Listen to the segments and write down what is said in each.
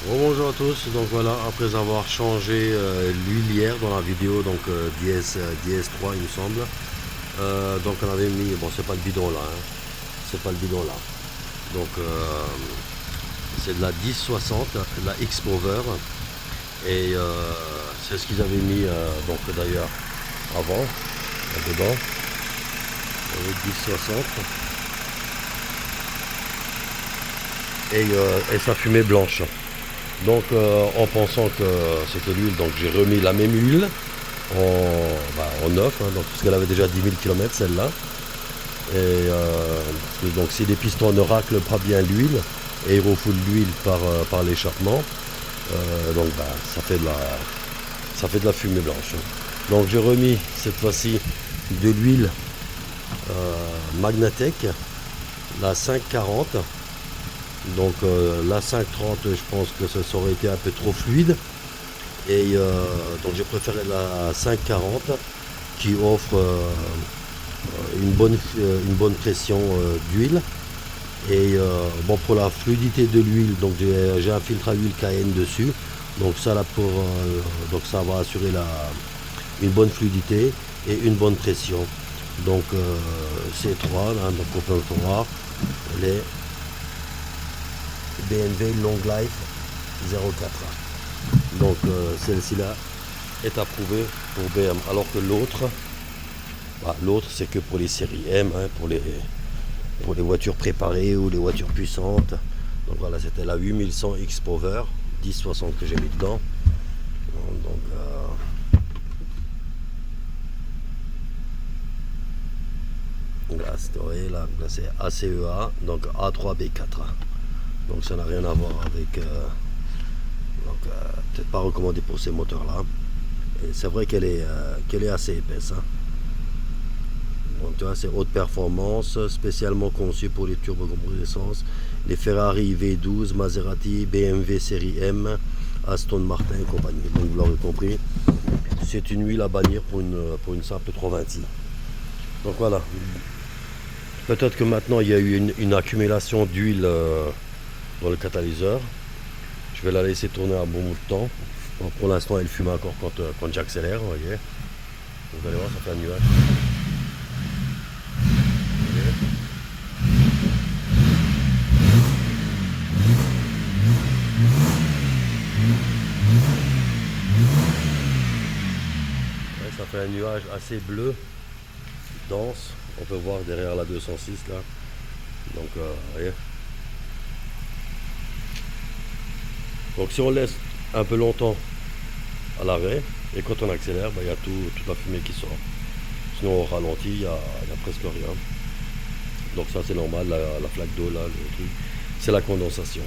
Bonjour à tous, donc voilà, après avoir changé l'huile hier dans la vidéo, donc DS3 il me semble, donc on avait mis, bon c'est pas le bidon là, hein, c'est pas le bidon là, donc c'est de la 1060, la X-Power, et c'est ce qu'ils avaient mis donc d'ailleurs avant, dedans, 1060, et sa fumée blanche. Donc en pensant que c'était l'huile, donc j'ai remis la même huile en neuf, hein, donc, parce qu'elle avait déjà 10 000 km celle-là. Et donc si les pistons ne raclent pas bien l'huile et ils refoulent l'huile par l'échappement, donc ça fait de la fumée blanche. Donc j'ai remis cette fois-ci de l'huile Magnatec, la 540. Donc la 530, je pense que ça aurait été un peu trop fluide. Et donc j'ai préféré la 540 qui offre une bonne pression d'huile. Et bon, pour la fluidité de l'huile, donc j'ai un filtre à huile Cayenne dessus. Donc ça, là, donc ça va assurer une bonne fluidité et une bonne pression. Donc ces trois, là, donc on peut voir les BMW Long Life 04. Donc celle-ci-là est approuvée pour BM, alors que l'autre c'est que pour les séries M, hein, pour les voitures préparées ou les voitures puissantes. Donc voilà, c'était la 8100 X-Power 1060 que j'ai mis dedans. Donc là c'est ACEA, donc A3B4. Donc ça n'a rien à voir avec peut-être pas recommandé pour ces moteurs là. Et c'est vrai qu'elle est assez épaisse, hein. Donc tu vois, c'est haute performance, spécialement conçue pour les turbocompressions d'essence, les Ferrari V12, Maserati, BMW série M, Aston Martin et compagnie. Donc vous l'aurez compris, c'est une huile à bannir pour une simple 320i. Donc voilà, peut-être que maintenant il y a eu une accumulation d'huile dans le catalyseur. Je vais la laisser tourner un bon bout de temps. Donc pour l'instant elle fume encore quand j'accélère, vous voyez. Vous allez voir, ça fait un nuage. Ouais, ça fait un nuage assez bleu, dense. On peut voir derrière la 206 là. Donc vous voyez. Donc si on laisse un peu longtemps à l'arrêt et quand on accélère, il y a toute la fumée qui sort. Sinon au ralenti, il y a presque rien. Donc ça c'est normal, la flaque d'eau là, le truc, c'est la condensation.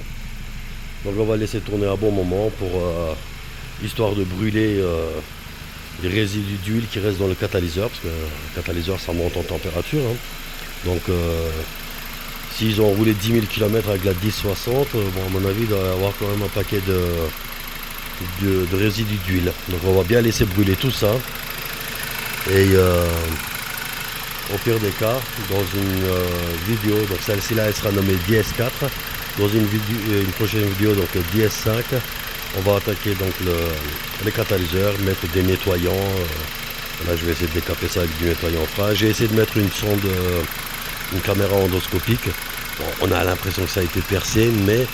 Donc on va laisser tourner un bon moment pour histoire de brûler les résidus d'huile qui restent dans le catalyseur, parce que le catalyseur ça monte en température, hein. Donc s'ils ont roulé 10 000 km avec la 1060, bon, à mon avis il doit y avoir quand même un paquet de résidus d'huile. Donc on va bien laisser brûler tout ça. Et au pire des cas, dans une vidéo, donc celle-ci là elle sera nommée DS4. Dans une prochaine vidéo, donc DS5, on va attaquer donc les catalyseurs, mettre des nettoyants. Là je vais essayer de décaper ça avec du nettoyant frein. J'ai essayé de mettre une sonde, une caméra endoscopique. Bon, on a l'impression que ça a été percé, mais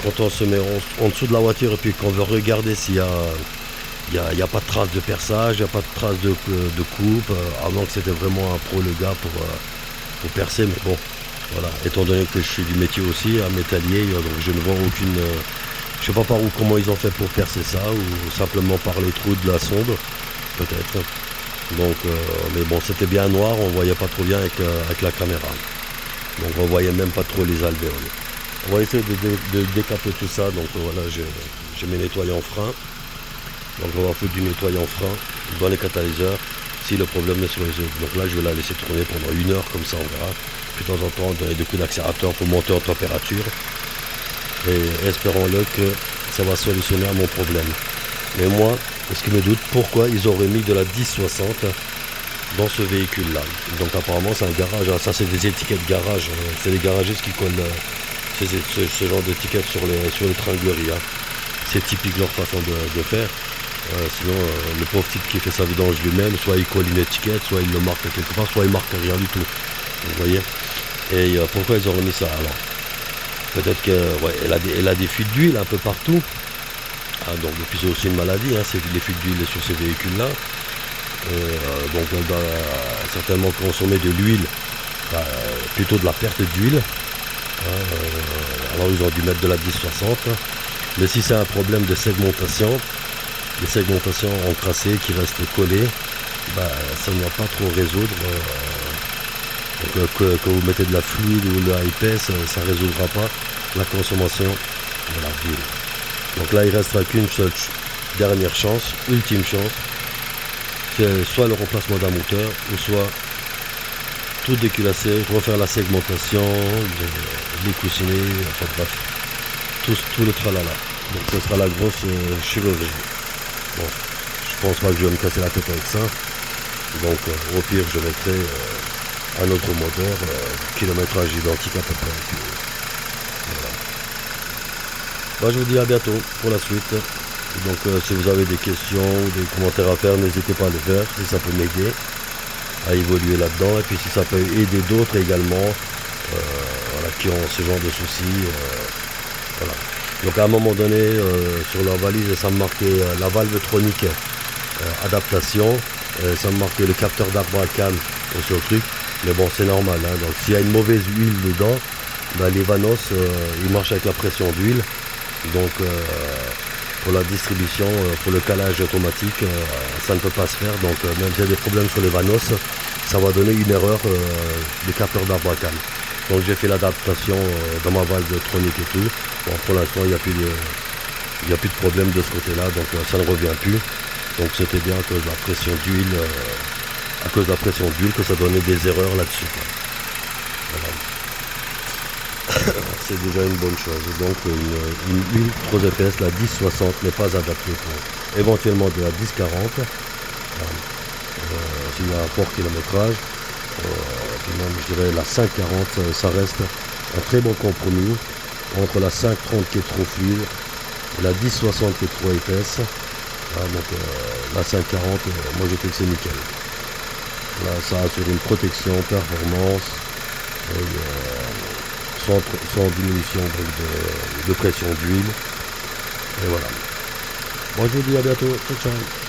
quand on se met en dessous de la voiture et puis qu'on veut regarder s'il y a pas de traces de perçage, il n'y a pas de traces de coupe, avant que c'était vraiment un pro le gars pour percer, mais bon, voilà, étant donné que je suis du métier aussi, un métallier, donc je ne vois aucune, je sais pas par où, comment ils ont fait pour percer ça, ou simplement par les trous de la sonde, peut-être. Donc, mais bon, c'était bien noir, on voyait pas trop bien avec la caméra. Donc on voyait même pas trop les alvéoles. On va essayer de décaper tout ça, donc voilà, j'ai mes nettoyants freins. Donc on va foutre du nettoyant frein dans les catalyseurs si le problème est sur les autres. Donc là je vais la laisser tourner pendant 1 heure, comme ça on verra. Puis de temps en temps donner des coups d'accélérateur pour monter en température. Et espérons-le que ça va solutionner à mon problème. Mais moi, ce qui me doute, pourquoi ils auraient mis de la 1060 dans ce véhicule là. Donc apparemment c'est un garage, ça c'est des étiquettes garage, c'est les garagistes qui collent ce genre d'étiquettes sur les tringleries, hein. c'est typique leur façon de faire. Sinon, le pauvre type qui fait sa vidange lui-même, soit il colle une étiquette, soit il le marque quelque part, soit il marque rien du tout. Vous voyez. Et pourquoi ils ont remis ça alors? Peut-être qu'elle a des fuites d'huile un peu partout. Ah, donc, et puis c'est aussi une maladie, hein, c'est les fuites d'huile sur ces véhicules-là. Donc elle doit certainement consommer de l'huile, plutôt de la perte d'huile. Alors ils ont dû mettre de la 1060. Mais si c'est un problème de segmentation, des segmentations encrassées qui restent collées, ça ne va pas trop résoudre. Que vous mettez de la fluide ou de la épaisse, ça ne résoudra pas la consommation de la d'huile. Donc là, il ne restera qu'une seule dernière chance, ultime chance, c'est soit le remplacement d'un moteur, ou soit tout déculasser, refaire la segmentation, les coussiner, enfin bref, tout le tralala. Donc ce sera la grosse chirurgie. Bon, je pense pas que je vais me casser la tête avec ça. Donc au pire, je mettrai un autre moteur, kilométrage identique à peu près. Puis, voilà. Je vous dis à bientôt pour la suite. Donc si vous avez des questions ou des commentaires à faire, n'hésitez pas à les faire, si ça peut m'aider à évoluer là-dedans. Et puis si ça peut aider d'autres également, qui ont ce genre de soucis. Voilà. Donc à un moment donné, sur leur valise, ça me marquait la valve tronique adaptation, ça me marquait le capteur d'arbre à cam sur le truc. Mais bon, c'est normal, hein. Donc s'il y a une mauvaise huile dedans, les vanos, ils marchent avec la pression d'huile. Donc pour la distribution, pour le calage automatique, ça ne peut pas se faire. Donc même s'il y a des problèmes sur les vanos, ça va donner une erreur de capteur d'arbre à cam. Donc j'ai fait l'adaptation dans ma valve tronique et tout. Bon, pour l'instant, il n'y a plus de problème de ce côté-là, donc ça ne revient plus. Donc c'était bien à cause de la pression d'huile, que ça donnait des erreurs là-dessus. Voilà. C'est déjà une bonne chose. Donc une huile trop épaisse, la 1060 n'est pas adaptée pour éventuellement de la 1040. S'il y a un fort kilométrage. Puis même, je dirais la 540, ça reste un très bon compromis entre la 530 qui est trop fluide et la 1060 qui est trop épaisse. Donc la 540, moi je trouve que c'est nickel. Là, ça assure une protection, performance, sans diminution de pression d'huile. Et voilà. Moi je vous dis à bientôt. Ciao, ciao.